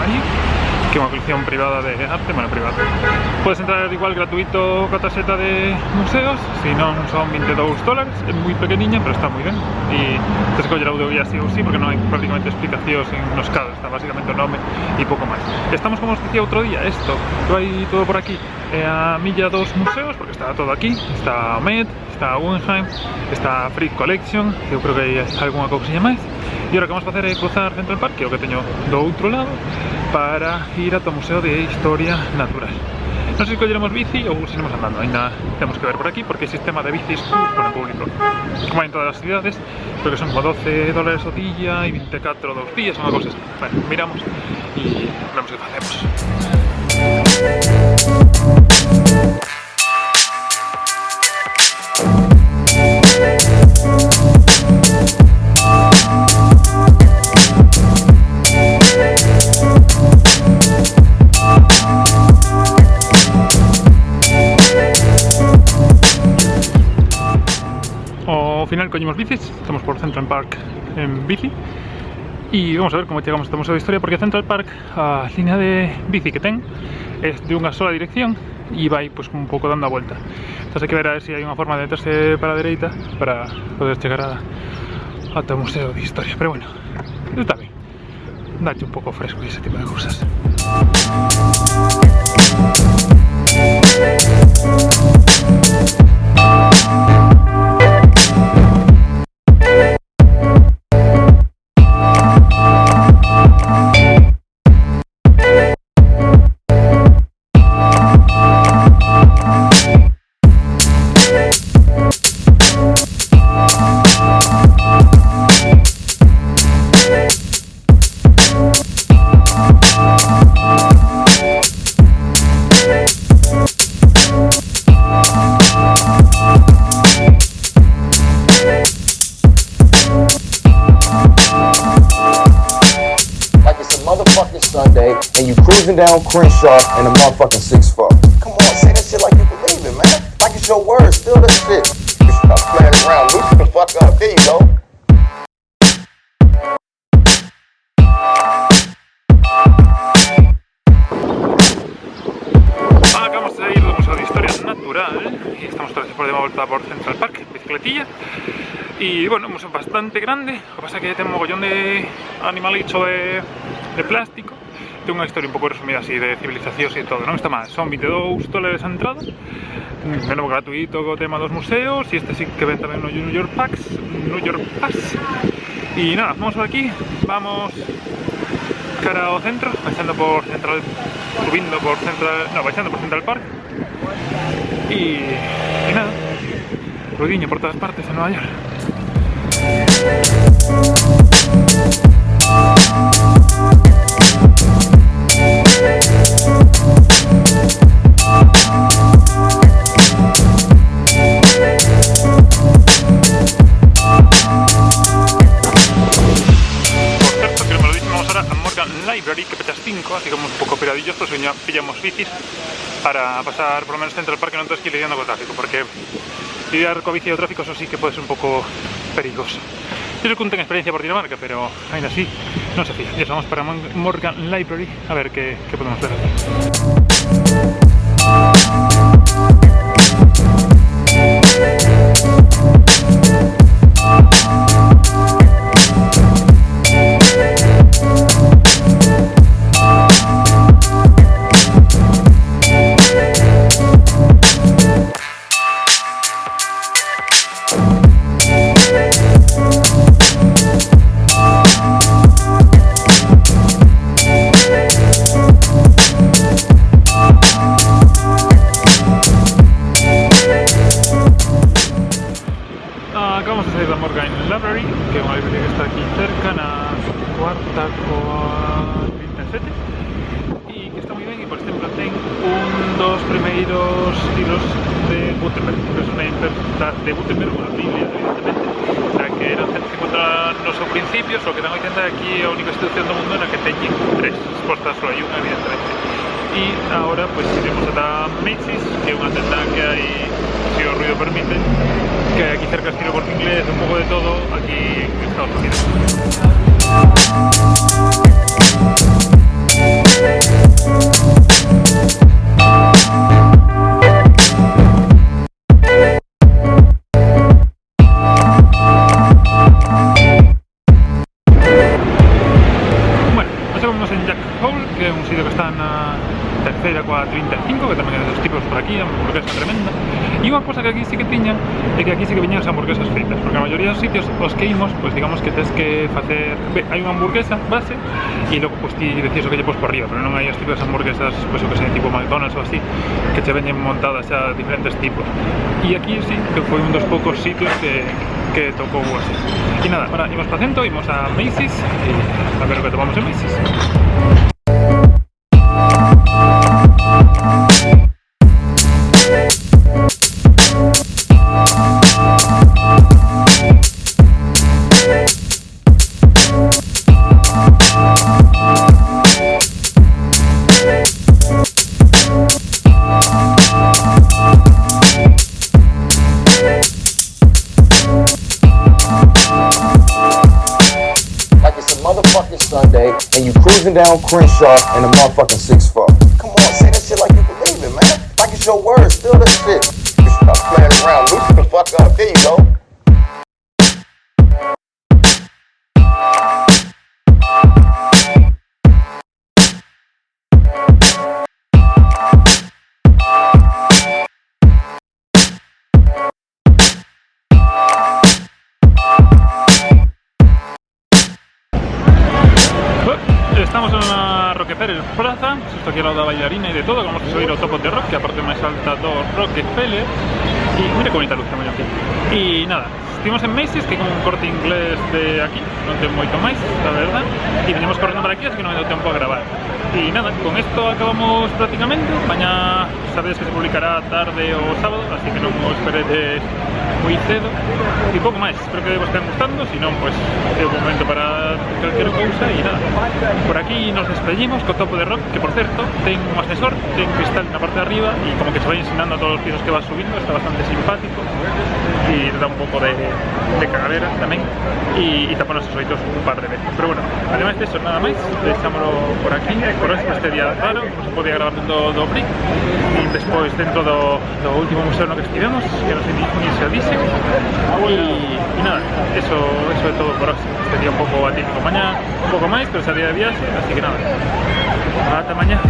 aí, que é unha colección privada de arte, bueno, privada. Podes entrar igual gratuito coa tarxeta de museos, se non son $22, é moi pequeniña, pero está moi ben. E tens que coller audioguía sí ou sí, porque non hai prácticamente explicacións nos cadros, está basicamente o nome e pouco máis. Estamos, como os dicía outro día, isto, que vai todo por aquí, é a milla dos museos, porque está todo aquí, está o Met, está a Guggenheim, está a Frick Collection, que eu creo que hai algunha cousiña máis. E agora o que vamos facer é cruzar Central Park, que é o que teño do outro lado, para ir ata o Museo de Historia Natural. Non sei se colleremos bici ou se iremos andando, ainda temos que ver por aquí, porque hai sistema de bicis pone público, como hai en todas as cidades, creo que son como $12 o día e 24 2 días, unha cousa así. Bueno, miramos e vemos que facemos. Ao final coñemos bicis, estamos por Central Park en bici e vamos a ver como chegamos ao Museo de Historia, porque Central Park, a línea de bici que ten é de unha sola dirección e vai pues, un pouco dando a volta. Entón hai que ver a ver se hai unha forma de meterse para a dereita para poder chegar ata o Museo de Historia, pero bueno, está ben, date un pouco fresco e ese tipo de cousas. Sunday and you cruising down Crenshaw in a motherfucking 6'4". Come on, say that shit like you believe it, man. Like it's your words, still that shit. Stop playing around, loosen the fuck up. There you go. Acabamos de ir do Museo de Historia Natural e estamos otra vez por de volta por Central Park, bicicletilla. E, bueno, un museo bastante grande, o que pasa é que ten un mogollón de animalicho de plástico. Ten unha historia un pouco resumida así de civilizacións e todo, non está mal. Son $22 a entrada, de novo gratuito co tema dos museos, e este sí que ven tamén no New York Pass. E nada, vamos por aquí, vamos cara ao centro, baixando por Central, baixando por Central Park. E nada, ruidiño por todas partes en Nova York. Library, que pechas 5, así como un pouco pegadillos, pues ya pillamos bicis para pasar por lo menos Central Park, que non tens que ir lidiando co tráfico, porque lidiar co bici e o tráfico eso sí que pode ser un pouco perigoso. Yo creo que non tengo experiencia por Dinamarca, pero ainda así non se fía. Ya vamos para Morgan Library a ver qué podemos ver aquí. Acabamos de salir da Morgan Library, que é unha librería que está aquí cerca, na cuarta coa 37, e que está moi ben, e por exemplo ten un dos primeiros libros de Gutenberg, que é unha imprenta de Gutenberg, unha biblia, evidentemente, na que eran 150 nos ao principio, só que dan 80 aquí é a única institución do mundo na que teñen 3, expostas só hai unha, evidentemente. E agora, pois, iremos ata Macy's, que é unha tenda que hai, se o ruido permite, que aquí cerca estilo Corte Inglés, un pouco de todo aquí en Estados Unidos. Hole, que é un sitio que está na terceira coa 35, que tamén é dos tipos por aquí, a hamburguesa tremenda. E unha cosa que aquí sí que tiñan é que aquí sí que viñan as hamburguesas fritas, porque a maioría dos sitios os que imos, pois digamos que tes que facer, hai unha hamburguesa base e logo pois ti decís o que lle pos por riba, pero non hai as típicas hamburguesas, pois o que sei, tipo McDonald's ou así, que che veñen montadas xa diferentes tipos. E aquí sí, que foi un dos poucos sitios que tocou así. E nada, ahora imos pa centro, imos a Macy's e a ver o que tomamos en Macy's. Sunday, and you cruising down Crenshaw in a motherfucking 6'4". Come on, say that shit like you believe it, man. Like it's your word, still that shit. Stop playing around, loosen the fuck up. There you go. Estamos en una Rockefeller Plaza, esto aquí al lado da bailarina y de todo, vamos a subir ao topo de rock, que a parte máis alta do Rockefeller. E mira que bonita luz que hai aquí. E nada, estivemos en Macy's, que é como un corte inglés de aquí, non ten moito máis, la verdad. E venimos correndo para aquí, así que non me deu tempo a gravar. E nada, con esto acabamos prácticamente. Mañá sabedes que se publicará tarde ou sábado, así que non os esperedes moi cedo. E pouco máis, espero que vos estén gustando, se non, pois é o momento para calquera cousa. E nada, por aquí nos despedimos co topo de rock, que por certo ten un ascensor, ten cristal na parte de arriba e como que se vai ensinando a todos os pisos que vas subindo, está bastante simpático e dá un pouco de cagadera tamén e tapa os oídos un par de veces, pero bueno, ademais de eso, nada máis, deixámoslo por aquí, por este día raro, non se podía gravar dentro do Brick e despois dentro do último museo no que estivemos, que nos inicio dice e nada, eso é todo por hoxe. Este día un pouco atípico, mañá un pouco máis, pero salía de viaxe, así que nada, ata mañá.